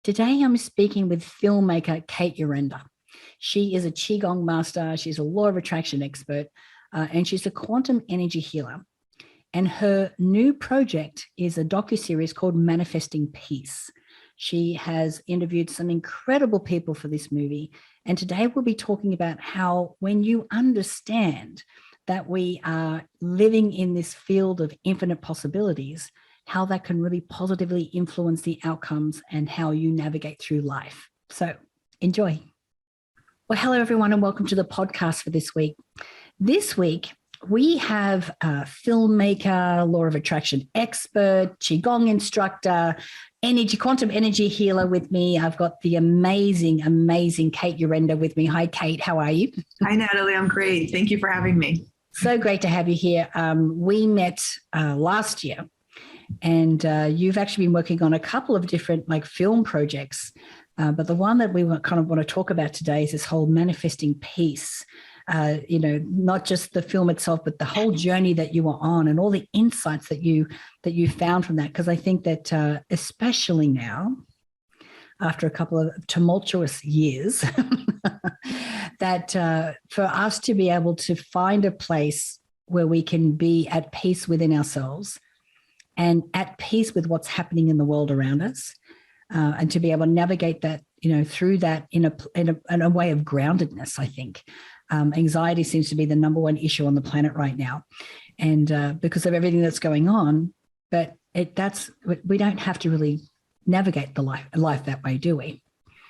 Today I'm speaking with filmmaker Kate Yurenda. She is a ChiGong master, she's a law of attraction expert, and she's a quantum energy healer. And her new project is a docuseries called Manifesting Peace. She has interviewed some incredible people for this movie. And today we'll be talking about how when you understand that we are living in this field of infinite possibilities, how that can really positively influence the outcomes and how you navigate through life. So enjoy. Well, hello, everyone, and welcome to the podcast for this week. This week, we have a filmmaker, law of attraction expert, Qigong instructor, quantum energy healer with me. I've got the amazing Kate Yurenda with me. Hi, Kate. How are you? Hi, Natalie. I'm great. Thank you for having me. So great to have you here. We met last year, and you've actually been working on a couple of different film projects. But the one that we kind of want to talk about today is this whole manifesting peace. Not just the film itself, but the whole journey that you were on and all the insights that you found from that. Because I think that especially now, after a couple of tumultuous years, that for us to be able to find a place where we can be at peace within ourselves and at peace with what's happening in the world around us, and to be able to navigate that, through that in a way of groundedness, I think. Anxiety seems to be the number one issue on the planet right now, and because of everything that's going on. But we don't have to really navigate the life that way, do we?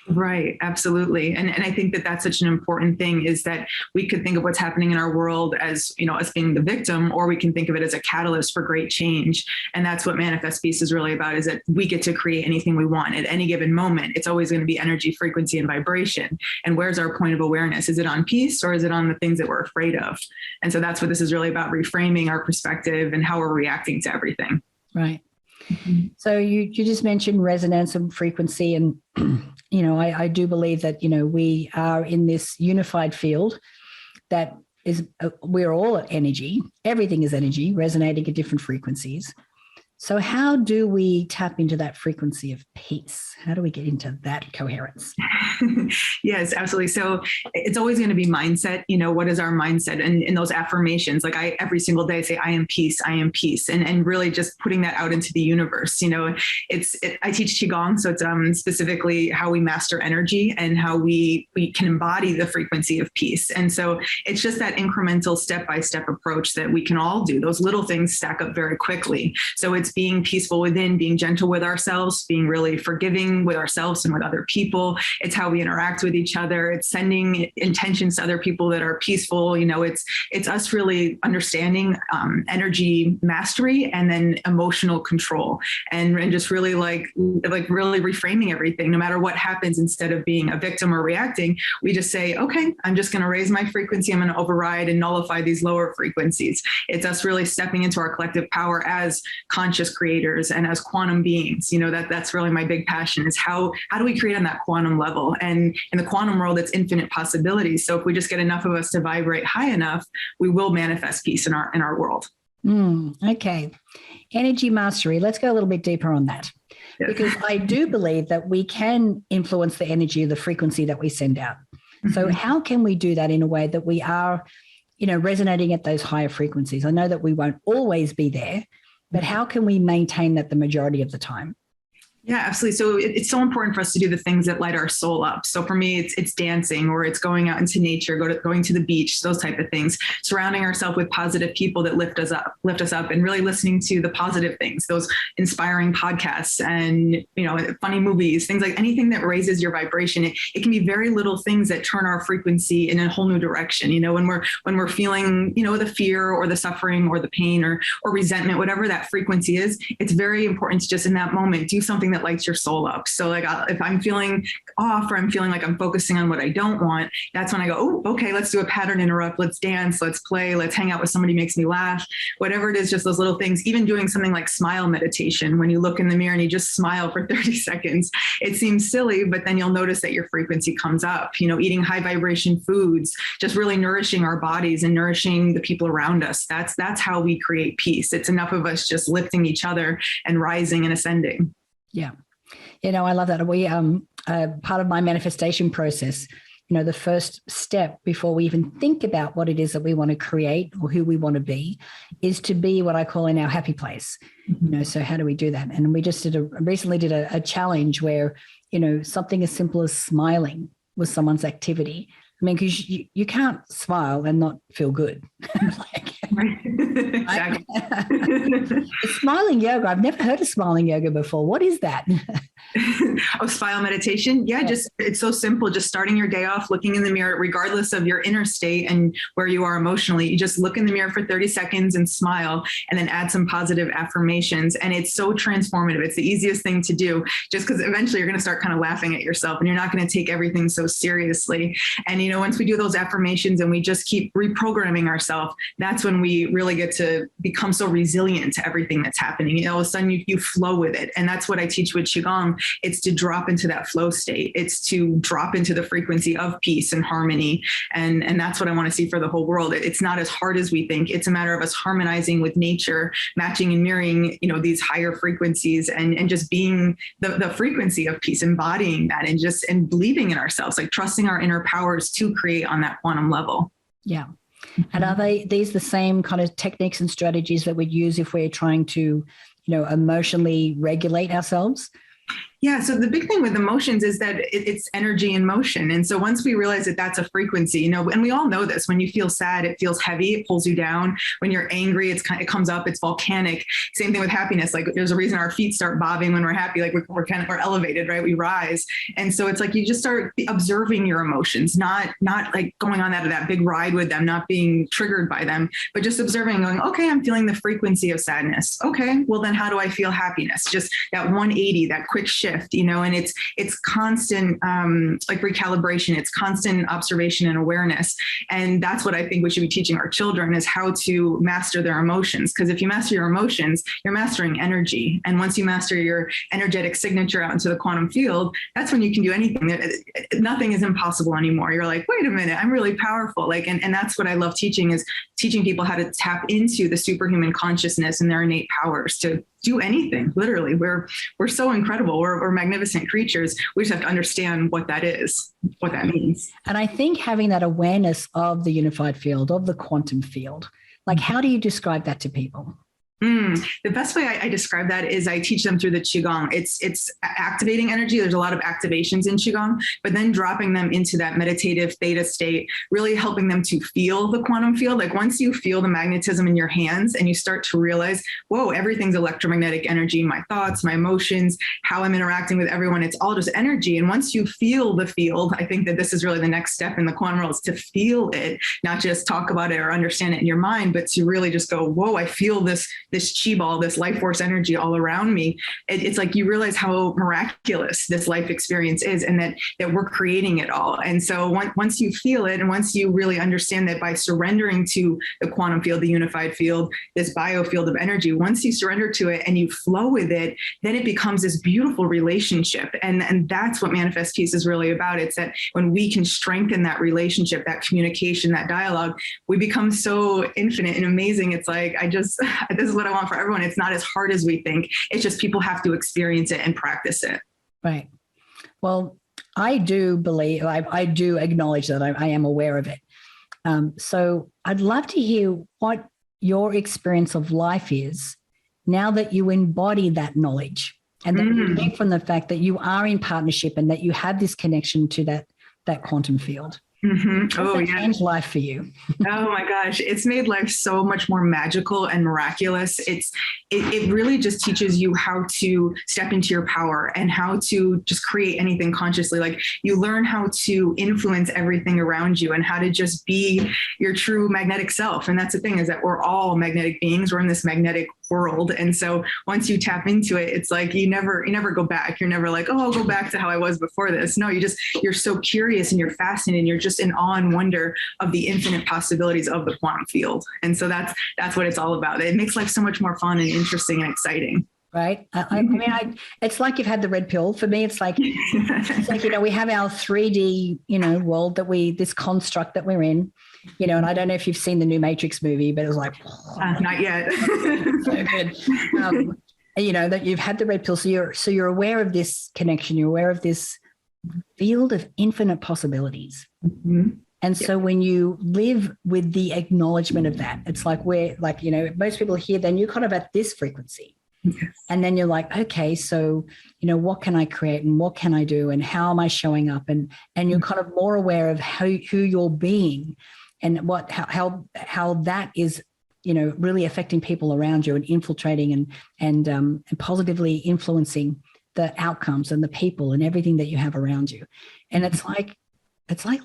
Right. Absolutely. And I think that that's such an important thing, is that we could think of what's happening in our world as, us being the victim, or we can think of it as a catalyst for great change. And that's what Manifest Peace is really about, is that we get to create anything we want at any given moment. It's always going to be energy, frequency, and vibration. And where's our point of awareness? Is it on peace, or is it on the things that we're afraid of? And so that's what this is really about, reframing our perspective and how we're reacting to everything. Right. Mm-hmm. So you just mentioned resonance and frequency, and I do believe that we are in this unified field that is we're all energy. Everything is energy, resonating at different frequencies. So how do we tap into that frequency of peace? How do we get into that coherence? Yes, absolutely. So it's always going to be mindset. What is our mindset? And in those affirmations, I every single day say, I am peace, I am peace. And really just putting that out into the universe. I teach Qigong. So it's specifically how we master energy and how we can embody the frequency of peace. And so it's just that incremental step-by-step approach that we can all do. Those little things stack up very quickly. So it's being peaceful within, being gentle with ourselves, being really forgiving with ourselves and with other people. It's how we interact with each other. It's sending intentions to other people that are peaceful. It's us really understanding energy mastery and then emotional control, and just really really reframing everything. No matter what happens, instead of being a victim or reacting, we just say, okay, I'm just going to raise my frequency. I'm going to override and nullify these lower frequencies. It's us really stepping into our collective power as conscious creators and as quantum beings. That's really my big passion, is how do we create on that quantum level? And in the quantum world, it's infinite possibilities. So if we just get enough of us to vibrate high enough, we will manifest peace in our world. Okay. Energy mastery. Let's go a little bit deeper on that. Yeah. Because I do believe that we can influence the energy, the frequency that we send out. Mm-hmm. So how can we do that in a way that we are, resonating at those higher frequencies? I know that we won't always be there, but how can we maintain that the majority of the time? Yeah, absolutely. So it's so important for us to do the things that light our soul up. So for me, it's dancing, or it's going out into nature, going to the beach, those type of things, surrounding ourselves with positive people that lift us up, and really listening to the positive things, those inspiring podcasts and, funny movies, things like anything that raises your vibration. It can be very little things that turn our frequency in a whole new direction. When we're feeling, the fear or the suffering or the pain or resentment, whatever that frequency is, it's very important to just in that moment, do something that lights your soul up. So if I'm feeling off, or I'm feeling like I'm focusing on what I don't want, that's when I go, oh, okay, let's do a pattern interrupt. Let's dance, let's play, let's hang out with somebody who makes me laugh, whatever it is, just those little things. Even doing something like smile meditation, when you look in the mirror and you just smile for 30 seconds, it seems silly, but then you'll notice that your frequency comes up. Eating high vibration foods, just really nourishing our bodies and nourishing the people around us. That's how we create peace. It's enough of us just lifting each other and rising and ascending. Yeah. I love that. Part of my manifestation process, the first step before we even think about what it is that we want to create or who we want to be is to be what I call in our happy place. So how do we do that? And we just recently did a challenge where, something as simple as smiling was someone's activity. I mean, because you can't smile and not feel good. Exactly. Smiling yoga. I've never heard of smiling yoga before. What is that? Smile meditation. Yeah, it's so simple. Just starting your day off, looking in the mirror, regardless of your inner state and where you are emotionally. You just look in the mirror for 30 seconds and smile, and then add some positive affirmations. And it's so transformative. It's the easiest thing to do, just because eventually you're going to start kind of laughing at yourself, and you're not going to take everything so seriously. And, once we do those affirmations and we just keep reprogramming ourselves, that's when we really get to become so resilient to everything that's happening. All of a sudden you flow with it. And that's what I teach with ChiGong. It's to drop into that flow state. It's to drop into the frequency of peace and harmony. And that's what I want to see for the whole world. It's not as hard as we think. It's a matter of us harmonizing with nature, matching and mirroring, these higher frequencies, and just being the frequency of peace, embodying that, and believing in ourselves, like trusting our inner powers to create on that quantum level. Yeah. And are these the same kind of techniques and strategies that we'd use if we're trying to, emotionally regulate ourselves? Yeah. So the big thing with emotions is that it's energy in motion. And so once we realize that that's a frequency, and we all know this, when you feel sad, it feels heavy, it pulls you down. When you're angry, it comes up, it's volcanic. Same thing with happiness. Like there's a reason our feet start bobbing when we're happy, like we're elevated, right? We rise. And so it's like, you just start observing your emotions, not like going on that big ride with them, not being triggered by them, but just observing and going, okay, I'm feeling the frequency of sadness. Okay, well then how do I feel happiness? Just that 180, that quick shift, and it's constant, like recalibration, it's constant observation and awareness. And that's what I think we should be teaching our children, is how to master their emotions. Because if you master your emotions, you're mastering energy. And once you master your energetic signature out into the quantum field, that's when you can do anything. Nothing is impossible anymore. You're like, wait a minute, I'm really powerful. And that's what I love teaching, is teaching people how to tap into the superhuman consciousness and their innate powers to do anything. Literally, we're so incredible. We're magnificent creatures. We just have to understand what that is, what that means. And I think having that awareness of the unified field, of the quantum field, like how do you describe that to people? The best way I describe that is I teach them through the ChiGong. It's activating energy. There's a lot of activations in ChiGong, but then dropping them into that meditative theta state, really helping them to feel the quantum field. Like once you feel the magnetism in your hands and you start to realize, whoa, everything's electromagnetic energy, my thoughts, my emotions, how I'm interacting with everyone, it's all just energy. And once you feel the field, I think that this is really the next step in the quantum world, is to feel it, not just talk about it or understand it in your mind, but to really just go, whoa, I feel this chi ball, this life force energy all around me. It's like you realize how miraculous this life experience is, and that we're creating it all. And so once you feel it, and once you really understand that by surrendering to the quantum field, the unified field, this biofield of energy, once you surrender to it and you flow with it, then it becomes this beautiful relationship. And that's what Manifest Peace is really about. It's that when we can strengthen that relationship, that communication, that dialogue, we become so infinite and amazing. It's like, this is what I want for everyone. It's not as hard as we think. It's just people have to experience it and practice it. Right. Well, I do believe, I do acknowledge that I am aware of it. So I'd love to hear what your experience of life is now that you embody that knowledge, and that you came from the fact that you are in partnership and that you have this connection to that quantum field. Oh, yeah. Changed life for you. Oh my gosh. It's made life so much more magical and miraculous. It really just teaches you how to step into your power and how to just create anything consciously. Like you learn how to influence everything around you and how to just be your true magnetic self. And that's the thing, is that we're all magnetic beings. We're in this magnetic world. And so once you tap into it, it's like you never go back. You're never like, oh, I'll go back to how I was before this. No, you're so curious and you're fascinated and you're just in awe and wonder of the infinite possibilities of the quantum field. And so that's what it's all about. It makes life so much more fun and interesting and exciting. Right. I mean, it's like you've had the red pill. For me, it's like, we have our 3D, world this construct that we're in, and I don't know if you've seen the new Matrix movie, but it was like, not yet. So good. that you've had the red pill. So you're aware of this connection. You're aware of this field of infinite possibilities. Mm-hmm. And so when you live with the acknowledgement of that, it's like most people hear, then you're kind of at this frequency. Yes. And then you're like, okay, so, what can I create and what can I do and how am I showing up? And you're kind of more aware of who you're being and how that is, really affecting people around you and infiltrating and positively influencing the outcomes and the people and everything that you have around you. And it's like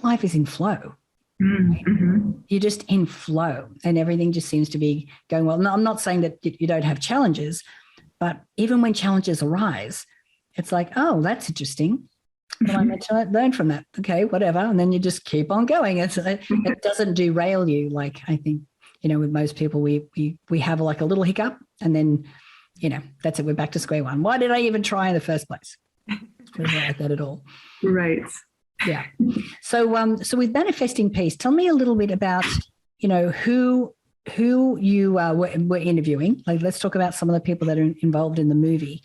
life is in flow. Mm-hmm. You're just in flow and everything just seems to be going well. No, I'm not saying that you don't have challenges, but even when challenges arise, it's like, oh, that's interesting. Well, I meant to learn from that. Okay, whatever. And then you just keep on going. It doesn't derail you. Like I think, with most people, we have like a little hiccup and then, that's it. We're back to square one. Why did I even try in the first place? It's not like that at all. Right. Yeah. So with Manifesting Peace, tell me a little bit about, who you were interviewing. Like, let's talk about some of the people that are involved in the movie.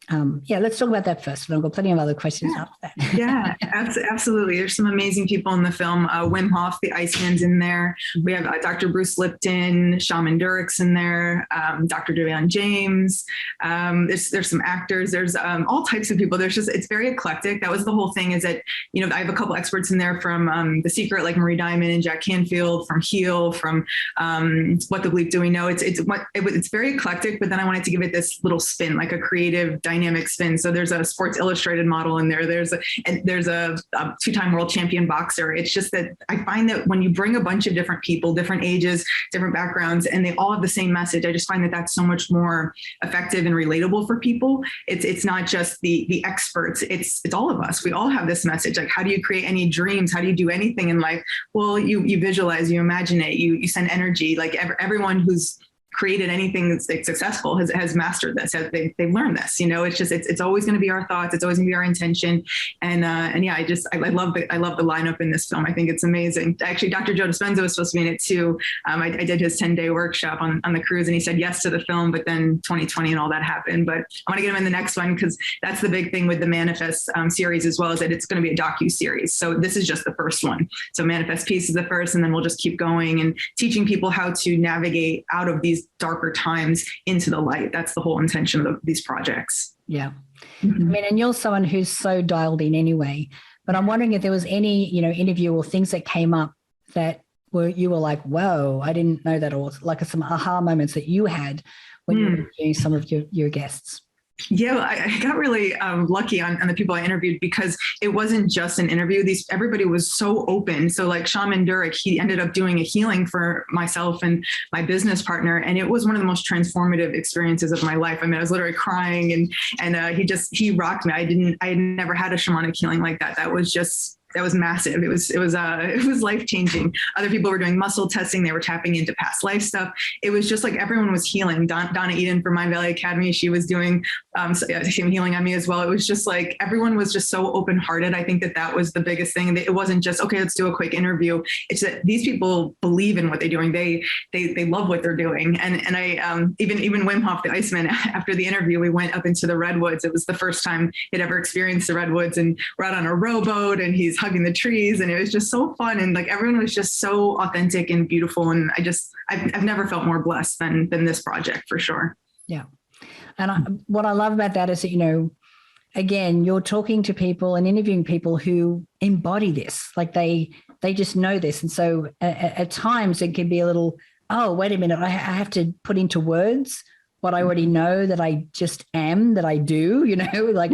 Let's talk about that first. I've got plenty of other questions after that. Yeah, absolutely. There's some amazing people in the film. Wim Hof, the Iceman's in there. We have Dr. Bruce Lipton, Shaman Durek's in there, Dr. Joanne James. There's some actors. There's all types of people. It's very eclectic. That was the whole thing is that, I have a couple experts in there from The Secret, like Marie Diamond and Jack Canfield, from Heal, from What the Bleep Do We Know? It's very eclectic, but then I wanted to give it this little spin, like a creative dynamic spin. So there's a Sports Illustrated model in there. There's a two-time world champion boxer. It's just that I find that when you bring a bunch of different people, different ages, different backgrounds, and they all have the same message, I just find that that's so much more effective and relatable for people. It's not just the experts. It's all of us. We all have this message. Like, how do you create any dreams? How do you do anything in life? Well, you visualize, you imagine it, you send energy. Like everyone who's created anything that's successful has mastered this. They've learned this. It's always going to be our thoughts. It's always going to be our intention. And yeah, I love the lineup in this film. I think it's amazing. Actually, Dr. Joe Dispenza was supposed to be in it too. I did his 10-day workshop on the cruise, and he said yes to the film, but then 2020 and all that happened. But I want to get him in the next one because that's the big thing with the Manifest series as well, is that it's going to be a docu-series. So this is just the first one. So Manifest Peace is the first, and then we'll just keep going and teaching people how to navigate out of these darker times into the light. That's the whole intention of these projects. Yeah. Mm-hmm. I mean, and you're someone who's so dialed in anyway, but I'm wondering if there was any, interview or things that came up that you were like, whoa, I didn't know that, or like some aha moments that you had when you were interviewing some of your guests. Yeah, I got really lucky on the people I interviewed because it wasn't just an interview. Everybody was so open. So like Shaman Durek, he ended up doing a healing for myself and my business partner. And it was one of the most transformative experiences of my life. I mean, I was literally crying and he rocked me. I had never had a shamanic healing like that. That was massive. It was life-changing. Other people were doing muscle testing. They were tapping into past life stuff. It was just like everyone was healing. Donna Eden from Mind Valley Academy, she was doing healing on me as well. It was just like everyone was just so open-hearted. I think that was the biggest thing. It wasn't just, okay, let's do a quick interview. It's that these people believe in what they're doing. They love what they're doing. And I even Wim Hof, the Iceman, after the interview, we went up into the redwoods. It was the first time he'd ever experienced the redwoods, and we're out on a rowboat and he's hugging the trees, and it was just so fun, and like everyone was just so authentic and beautiful, and I've never felt more blessed than this project, for sure. Yeah. And what I love about that is that, again, you're talking to people and interviewing people who embody this, like they just know this. And so at times it can be a little, oh, wait a minute, I have to put into words what I already know that I just am, that I do, like,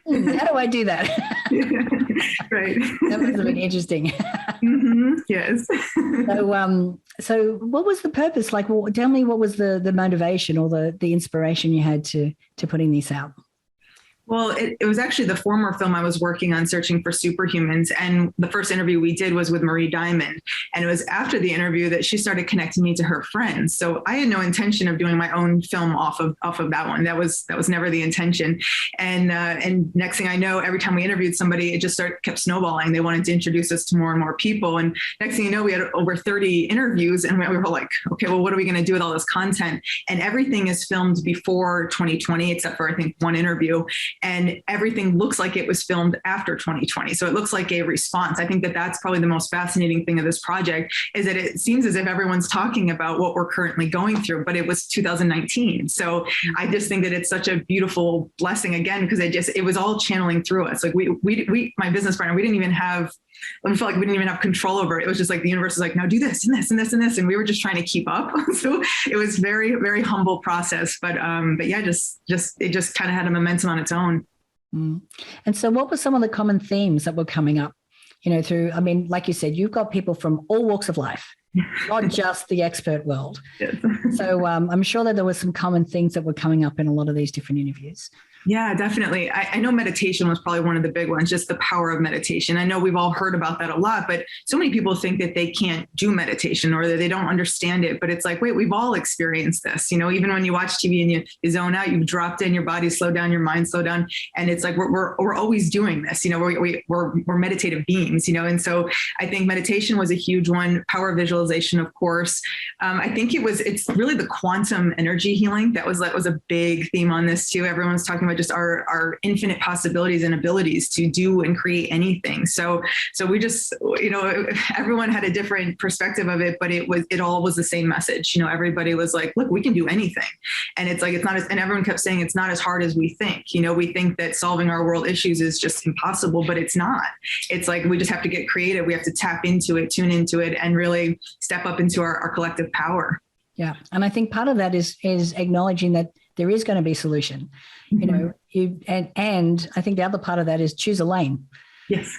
how do I do that? Right. That must have been interesting. Mm-hmm. Yes. So what was the purpose? Like, well, tell me what was the motivation or the inspiration you had to putting this out? Well, it was actually the former film I was working on, Searching for Superhumans. And the first interview we did was with Marie Diamond. And it was after the interview that she started connecting me to her friends. So I had no intention of doing my own film off of that one. That was never the intention. And next thing I know, every time we interviewed somebody, it just kept snowballing. They wanted to introduce us to more and more people. And next thing you know, we had over 30 interviews, and we were like, okay, well, what are we going to do with all this content? And everything is filmed before 2020, except for I think one interview. And everything looks like it was filmed after 2020. So it looks like a response. I think that that's probably the most fascinating thing of this project, is that it seems as if everyone's talking about what we're currently going through, but it was 2019. So I just think that it's such a beautiful blessing again, because it was all channeling through us. Like we my business partner, we felt like we didn't even have control over it. It was just like the universe was like, now do this and this and this and this. And we were just trying to keep up. So it was very, very humble process. But yeah, it just kind of had a momentum on its own. Mm. And so what were some of the common themes that were coming up, through, I mean, like you said, you've got people from all walks of life, not just the expert world. Yes. So I'm sure that there were some common things that were coming up in a lot of these different interviews. Yeah, definitely. I know meditation was probably one of the big ones, just the power of meditation. I know we've all heard about that a lot, but so many people think that they can't do meditation or that they don't understand it. But it's like, wait, we've all experienced this. Even when you watch TV and you zone out, you've dropped in, your body slow down, your mind slow down. And it's like, we're always doing this, we're meditative beings, and so I think meditation was a huge one. Power visualization, of course. I think it's really the quantum energy healing. That was a big theme on this too. Everyone's talking about just our infinite possibilities and abilities to do and create anything. So we just, everyone had a different perspective of it, but it all was the same message. Everybody was like, look, we can do anything. And it's like, it's not as, and everyone kept saying it's not as hard as we think. We think that solving our world issues is just impossible, but it's not. It's like, we just have to get creative. We have to tap into it, tune into it, and really step up into our collective power. Yeah. And I think part of that is acknowledging that there is going to be a solution, and I think the other part of that is choose a lane. Yes.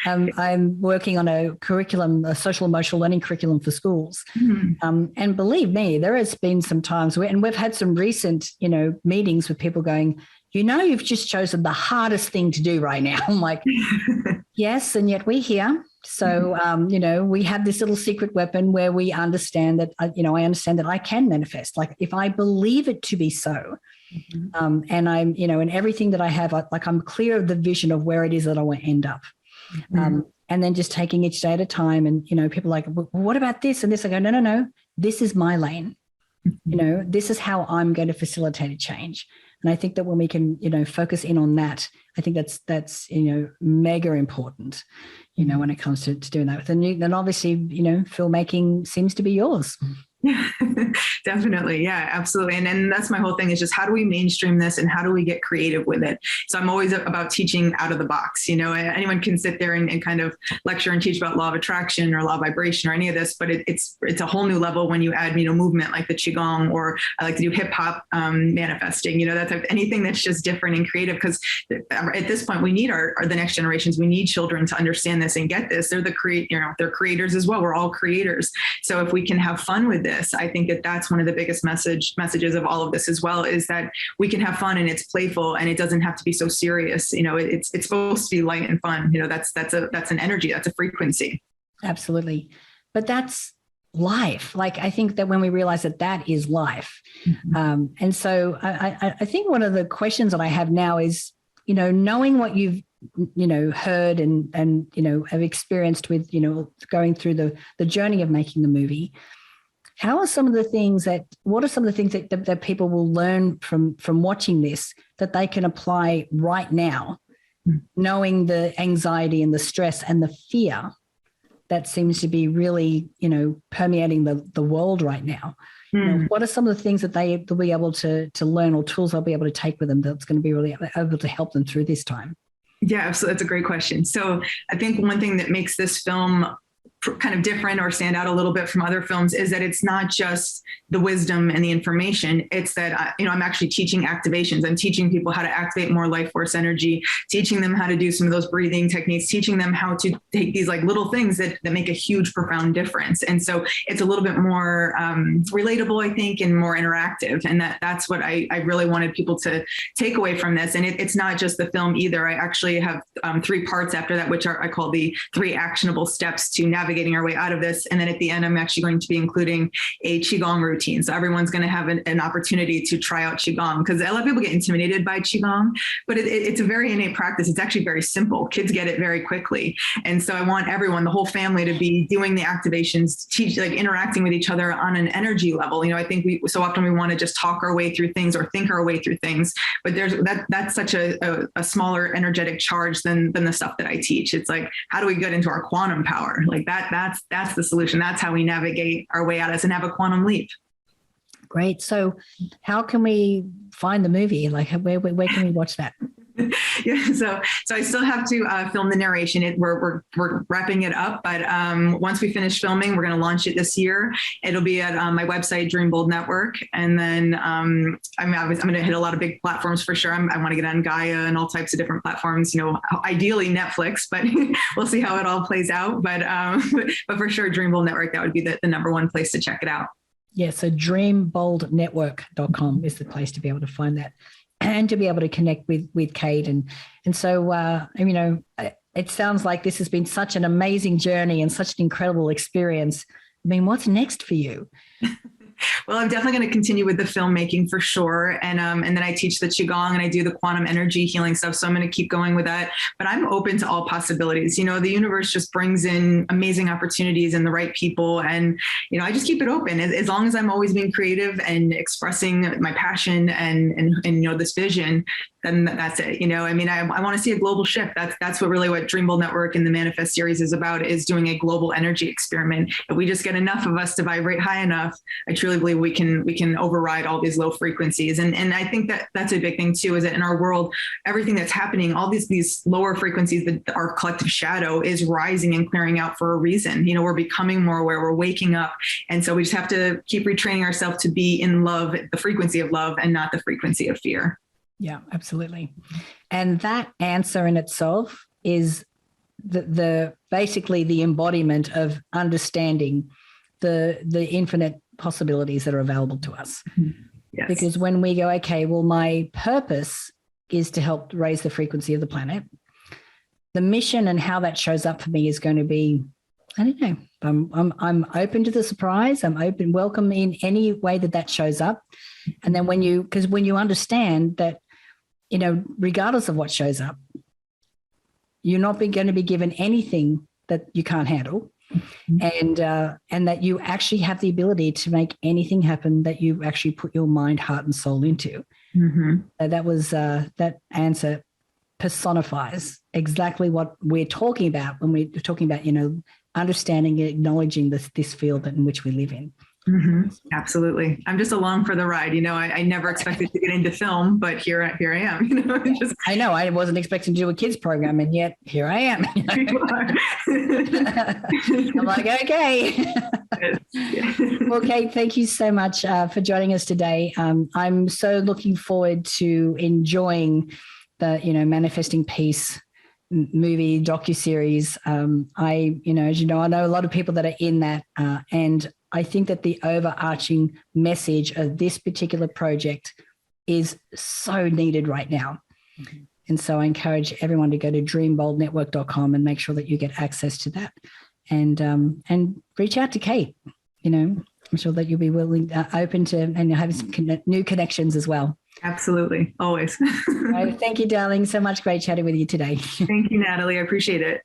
I'm working on a curriculum, a social emotional learning curriculum for schools. Mm-hmm. And believe me, there has been some times and we've had some recent, meetings with people going, you've just chosen the hardest thing to do right now. I'm like, yes, and yet we're here. So, we have this little secret weapon where we understand that, I understand that I can manifest. Like if I believe it to be so, mm-hmm. And I'm, in everything that I have, I'm clear of the vision of where it is that I want to end up. Mm-hmm. And then just taking each day at a time. And, people are like, well, what about this and this? I go, no, this is my lane. Mm-hmm. This is how I'm going to facilitate a change. And I think that when we can, focus in on that, I think that's mega important, when it comes to doing that. Then obviously, filmmaking seems to be yours. Yeah, definitely. Yeah, absolutely. And that's my whole thing, is just how do we mainstream this and how do we get creative with it? So I'm always about teaching out of the box. Anyone can sit there and kind of lecture and teach about law of attraction or law of vibration or any of this, but it's a whole new level when you add, movement like the ChiGong, or I like to do hip hop manifesting, that type, anything that's just different and creative. Because at this point, we need the next generations. We need children to understand this and get this. They're they're creators as well. We're all creators. So if we can have fun with this, I think that's one of the biggest messages of all of this as well, is that we can have fun and it's playful and it doesn't have to be so serious. It's supposed to be light and fun. That's an energy, that's a frequency. Absolutely. But that's life. Like, I think that when we realize that is life. Mm-hmm. And so I think one of the questions that I have now is, knowing what you've heard and have experienced with, going through the journey of making the movie, what are some of the things that people will learn from watching this that they can apply right now, knowing the anxiety and the stress and the fear that seems to be really, permeating the world right now? What are some of the things that they'll be able to learn, or tools they'll be able to take with them that's going to be really able to help them through this time? Yeah, absolutely. That's a great question. So I think one thing that makes this film kind of different or stand out a little bit from other films is that it's not just the wisdom and the information. It's that, I'm actually teaching activations. I'm teaching people how to activate more life force energy, teaching them how to do some of those breathing techniques, teaching them how to take these like little things that make a huge, profound difference. And so it's a little bit more relatable, I think, and more interactive. And that's what I really wanted people to take away from this. And it's not just the film either. I actually have 3 parts after that, which I call the 3 actionable steps to navigating our way out of this. And then at the end, I'm actually going to be including a ChiGong routine. So everyone's going to have an opportunity to try out ChiGong, because a lot of people get intimidated by ChiGong, but it's a very innate practice. It's actually very simple. Kids get it very quickly. And so I want everyone, the whole family, to be doing the activations, interacting with each other on an energy level. I think so often we want to just talk our way through things or think our way through things, but that's such a smaller energetic charge than the stuff that I teach. It's like, how do we get into our quantum power? Like that's the solution. That's how we navigate our way out of this and have a quantum leap. Great. So how can we find the movie? Like where can we watch that? Yeah, so I still have to film the narration. We're wrapping it up, but once we finish filming, we're going to launch it this year. It'll be at my website, Dream Bold Network, and then I'm going to hit a lot of big platforms for sure. I want to get on Gaia and all types of different platforms. Ideally Netflix, but we'll see how it all plays out. But for sure, Dream Bold Network, that would be the number one place to check it out. Yeah, so dreamboldnetwork.com is the place to be able to find that, and to be able to connect with Kate. And so, it sounds like this has been such an amazing journey and such an incredible experience. I mean, what's next for you? Well, I'm definitely going to continue with the filmmaking for sure. And then I teach the ChiGong and I do the quantum energy healing stuff. So I'm going to keep going with that. But I'm open to all possibilities. The universe just brings in amazing opportunities and the right people. And, I just keep it open as long as I'm always being creative and expressing my passion and this vision. Then that's it. I want to see a global shift. That's what Dream Bold Network and the Manifest series is about, is doing a global energy experiment. If we just get enough of us to vibrate high enough, I truly believe we can override all these low frequencies. And I think that's a big thing too, is that in our world, everything that's happening, all these lower frequencies, that our collective shadow is rising and clearing out for a reason. We're becoming more aware, we're waking up. And so we just have to keep retraining ourselves to be in love, the frequency of love, and not the frequency of fear. Yeah, absolutely. And that answer in itself is the basically the embodiment of understanding the infinite possibilities that are available to us. Yes. Because when we go, okay, well, my purpose is to help raise the frequency of the planet. The mission and how that shows up for me is going to be, I don't know. I'm open to the surprise. I'm welcome in any way that shows up. And then when you understand that, regardless of what shows up, you're not going to be given anything that you can't handle. And that you actually have the ability to make anything happen that you actually put your mind, heart, and soul into. That answer personifies exactly what we're talking about when we're talking about, understanding and acknowledging this field in which we live in. Absolutely. I'm just along for the ride. I never expected to get into film, but here I am. I know I wasn't expecting to do a kids program, and yet here I am. I'm like, okay. Well, Kate, thank you so much for joining us today. I'm so looking forward to enjoying the Manifesting Peace movie docuseries. I know a lot of people that are in that, and I think that the overarching message of this particular project is so needed right now. And so I encourage everyone to go to dreamboldnetwork.com and make sure that you get access to that, and reach out to Kate. I'm sure that you'll be willing, open to, and have some new connections as well. Absolutely. Always. Thank you, darling. So much. Great chatting with you today. Thank you, Natalie. I appreciate it.